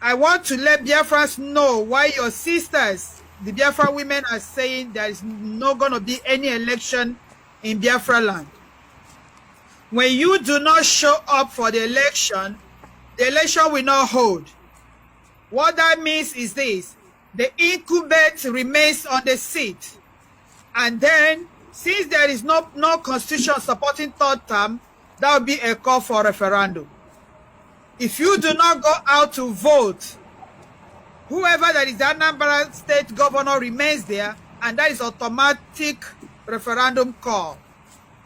I want to let Biafrans know why your sisters, the Biafra women, are saying there is not going to be any election in Biafra land. When you do not show up for the election will not hold. What that means is this: the incumbent remains on the seat. And then, since there is no constitution supporting third term, that will be a call for referendum. If you do not go out to vote, whoever that is the Anambra state governor remains there, and that is automatic referendum call.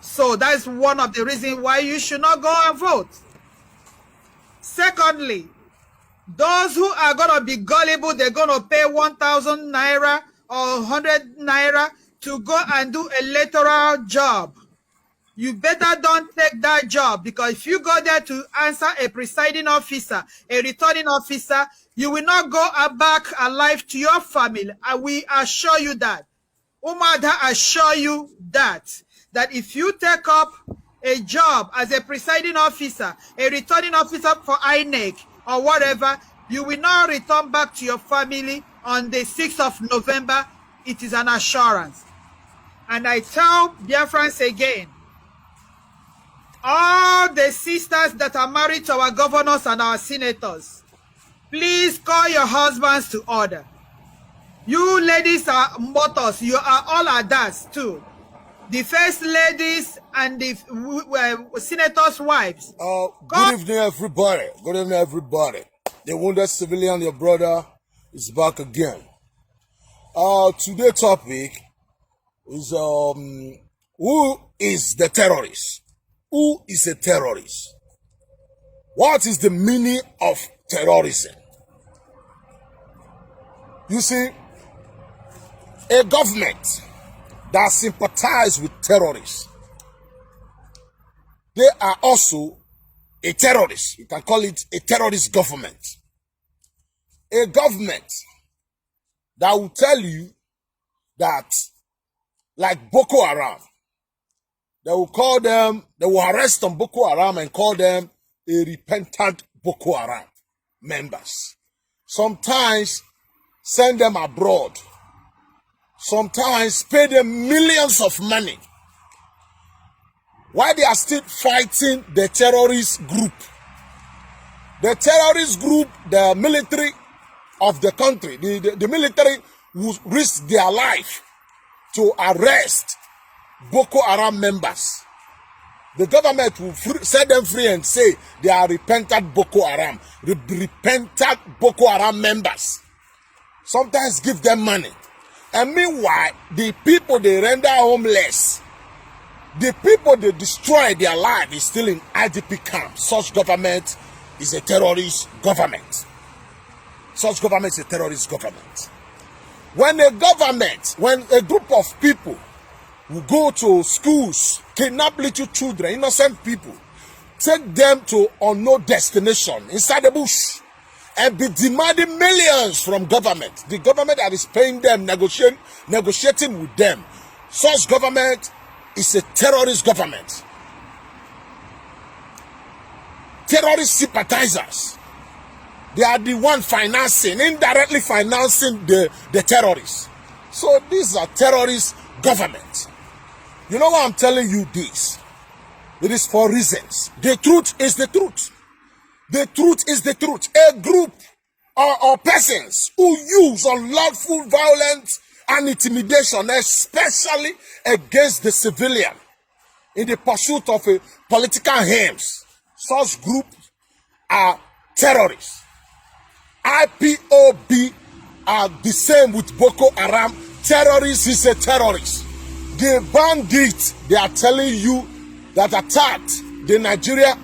So that's one of the reasons why you should not go and vote. Secondly, those who are going to be gullible, they're going to pay 1,000 naira or 100 naira to go and do electoral job. You better don't take that job, because if you go there to answer a presiding officer, a returning officer, you will not go back alive to your family. And we assure you that. Umada assure you that if you take up a job as a presiding officer, a returning officer for INEC or whatever, you will not return back to your family on the 6th of November. It is an assurance. And I tell Biafrans again, all the sisters that are married to our governors and our senators, please call your husbands to order. You ladies are mothers. You are all adults too. The first ladies and the senators' wives. Good evening, everybody. Good evening, everybody. The wounded civilian, your brother, is back again. Today's topic is who is the terrorist? Who is a terrorist? What is the meaning of terrorism? You see, a government that sympathize with terrorists, they are also a terrorist. You can call it a terrorist government. A government that will tell you that, like Boko Haram, they will arrest them Boko Haram and call them a repentant Boko Haram members. Sometimes send them abroad. Sometimes pay them millions of money. While they are still fighting the terrorist group. The terrorist group, the military of the country, the military will risk their life to arrest Boko Haram members. The government will set them free and say they are repentant Boko Haram, repentant Boko Haram members. Sometimes give them money. And meanwhile, the people they render homeless, the people they destroy their life is still in IDP camps. Such government is a terrorist government. Such government is a terrorist government. When a group of people will go to schools, kidnap little children, innocent people, take them to unknown destination inside the bush, and be demanding millions from government. The government that is paying them, negotiating with them. Such government is a terrorist government. Terrorist sympathizers, they are the one indirectly financing the terrorists. So these are terrorist government. You know why I'm telling you this? It is for reasons. The truth is the truth. The truth is the truth. A group or persons who use unlawful violence and intimidation, especially against the civilian, in the pursuit of a political aims, such groups are terrorists. IPOB are the same with Boko Haram. Terrorist is a terrorist. The bandits, they are telling you, that attacked the Nigeria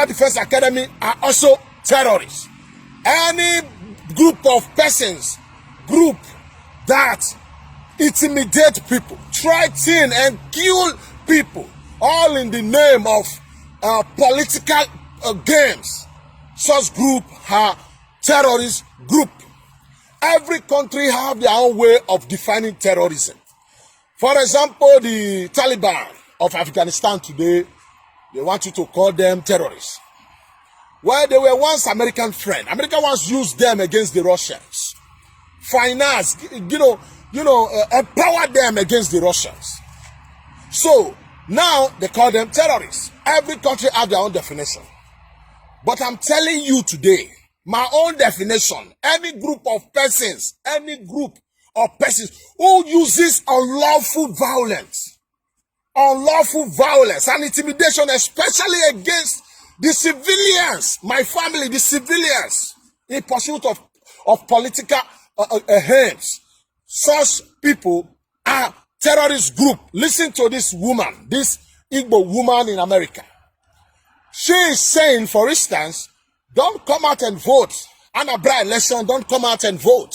Defense Academy are also terrorists. Any group of persons, that intimidate people, threaten and kill people, all in the name of political games, such group are terrorist group. Every country have their own way of defining terrorism. For example, the Taliban of Afghanistan today, they want you to call them terrorists. Well, they were once American friend. America once used them against the Russians. Finance, empower them against the Russians. So now they call them terrorists. Every country has their own definition. But I'm telling you today, my own definition, any group of persons who uses unlawful violence and intimidation, especially against the civilians, my family, the civilians, in pursuit of political aims. Such people are terrorist group. Listen to this woman, this Igbo woman in America. She is saying, for instance, don't come out and vote. Anambra election, don't come out and vote.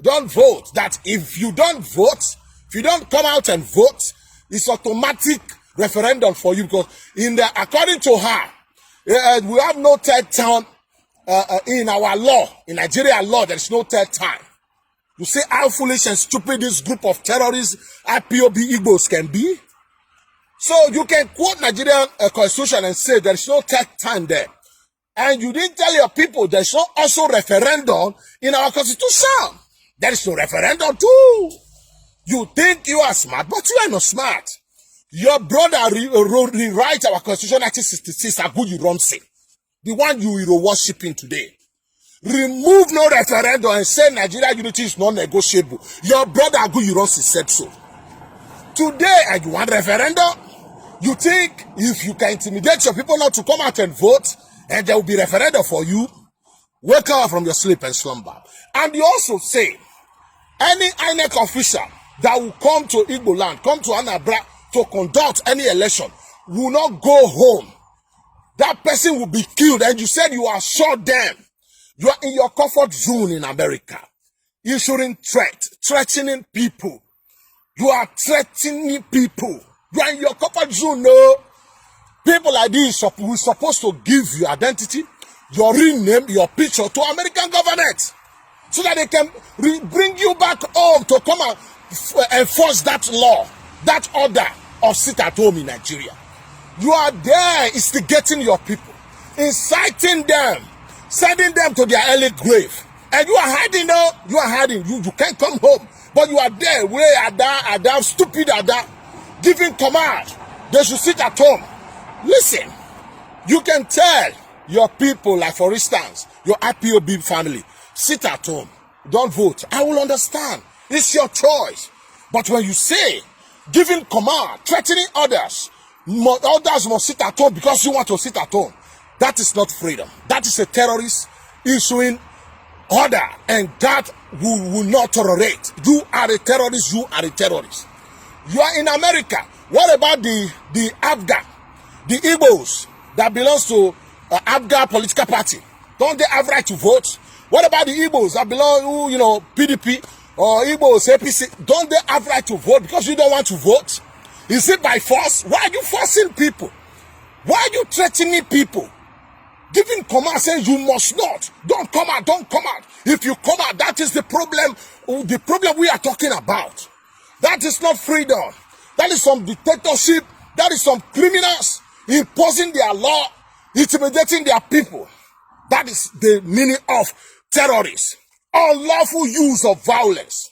Don't vote. That if you don't vote, if you don't come out and vote, it's automatic referendum for you, because according to her, we have no third term in our law, in Nigeria law. There is no third time. You see how foolish and stupid this group of terrorists, IPOB Igbos, can be? So you can quote Nigerian constitution and say there is no third time there. And you didn't tell your people there is no also referendum in our constitution. There is no referendum too. You think you are smart, but you are not smart. Your brother rewrite our constitution 1966, Aguyi Romsey, the one you are worshipping today. Remove no referendum and say Nigeria unity is non-negotiable. Your brother Aguyi Romsey said so. Today, and you want referendum? You think if you can intimidate your people not to come out and vote, and there will be referendum for you? Wake up from your sleep and slumber. And you also say, any INEC official that will come to Igbo land, come to Anambra to conduct any election, will not go home. That person will be killed. And you said you assured them. You are in your comfort zone in America. Issuing threatening people. You are threatening people. You are in your comfort zone, no? People like this we're supposed to give you identity, your real name, your picture to American government, so that they can bring you back home to come and enforce that law, that order of sit at home in Nigeria. You are there instigating your people, inciting them, sending them to their early grave. And you are hiding now. You are hiding. You can't come home. But you are there, where Ada, stupid Ada, giving command. They should sit at home. Listen, you can tell your people, like for instance, your IPOB family, sit at home, don't vote. I will understand. It's your choice. But when you say, giving command, threatening others must sit at home because you want to sit at home, that is not freedom. That is a terrorist issuing order, and that will not tolerate. You are a terrorist. You are a terrorist. You are in America. What about the Afghan, the Igbos that belongs to Afghan political party? Don't they have right to vote? What about the Igbos that belong, PDP or Igbos, APC? Don't they have right to vote because you don't want to vote? Is it by force? Why are you forcing people? Why are you threatening people? Giving command saying you must not. Don't come out, don't come out. If you come out, that is the problem we are talking about. That is not freedom. That is some dictatorship. That is some criminals imposing their law, intimidating their people. That is the meaning of terrorists. Unlawful use of violence.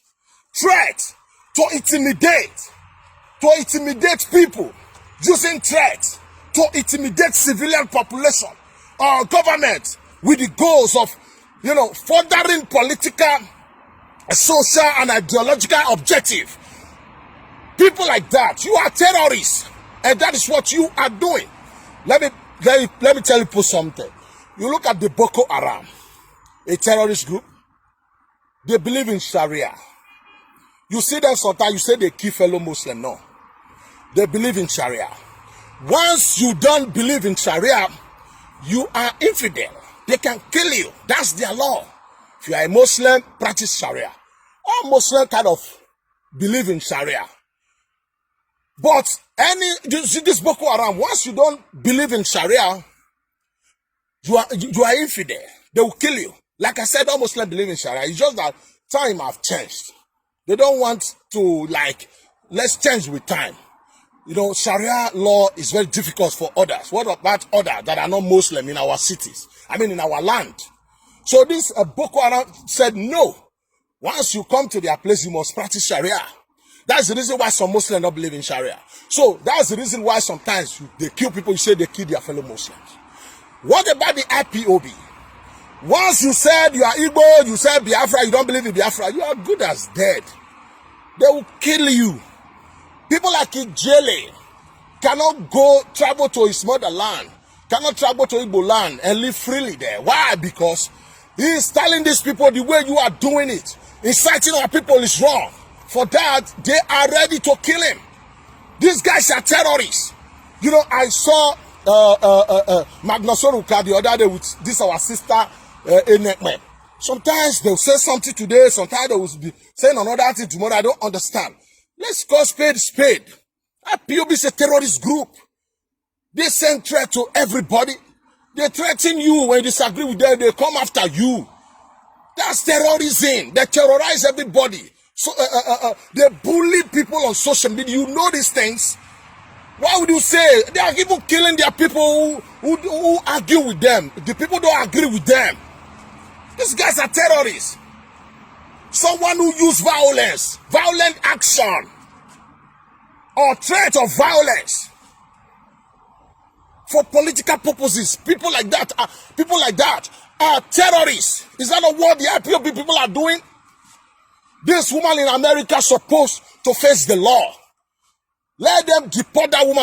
Threat to intimidate people. Using threat to intimidate civilian population or government with the goals of, furthering political, social, and ideological objective. People like that, you are terrorists, and that is what you are doing. Let me tell you something. You look at the Boko Haram, a terrorist group. They believe in Sharia. You see them sometimes, you say they kill fellow Muslim. No. They believe in Sharia. Once you don't believe in Sharia, you are infidel. They can kill you. That's their law. If you are a Muslim, practice Sharia. All Muslims kind of believe in Sharia. But you see this Boko Haram, once you don't believe in Sharia, you are infidel. They will kill you. Like I said, all Muslims believe in Sharia. It's just that time have changed. They don't want to, let's change with time. Sharia law is very difficult for others. What about others that are not Muslim in our cities? I mean, in our land. So this Boko Haram said, no. Once you come to their place, you must practice Sharia. That's the reason why some Muslims don't believe in Sharia. So that's the reason why sometimes they kill people. You say they kill their fellow Muslims. What about the IPOB? Once you said you are Igbo, you said Biafra, you don't believe in Biafra, you are good as dead. They will kill you. People like Ijele cannot travel to his motherland, cannot travel to Igbo land and live freely there. Why? Because he is telling these people the way you are doing it, inciting our people is wrong. For that, they are ready to kill him. These guys are terrorists. I saw Magnosoruka the other day with this our sister Enekme. Sometimes they'll say something today, sometimes they will be saying another thing tomorrow. I don't understand. Let's call spade spade. IPOB is a terrorist group. They send threat to everybody. They threaten you when you disagree with them. They come after you. That's terrorism. They terrorize everybody. So they bully people on social media. You know these things. Why would you say they are even killing their people who argue with them? The people don't agree with them. These guys are terrorists. Someone who uses violence, violent action, or threat of violence for political purposes. People like that are terrorists. Is that not what the IPOB people are doing? This woman in America is supposed to face the law. Let them deport that woman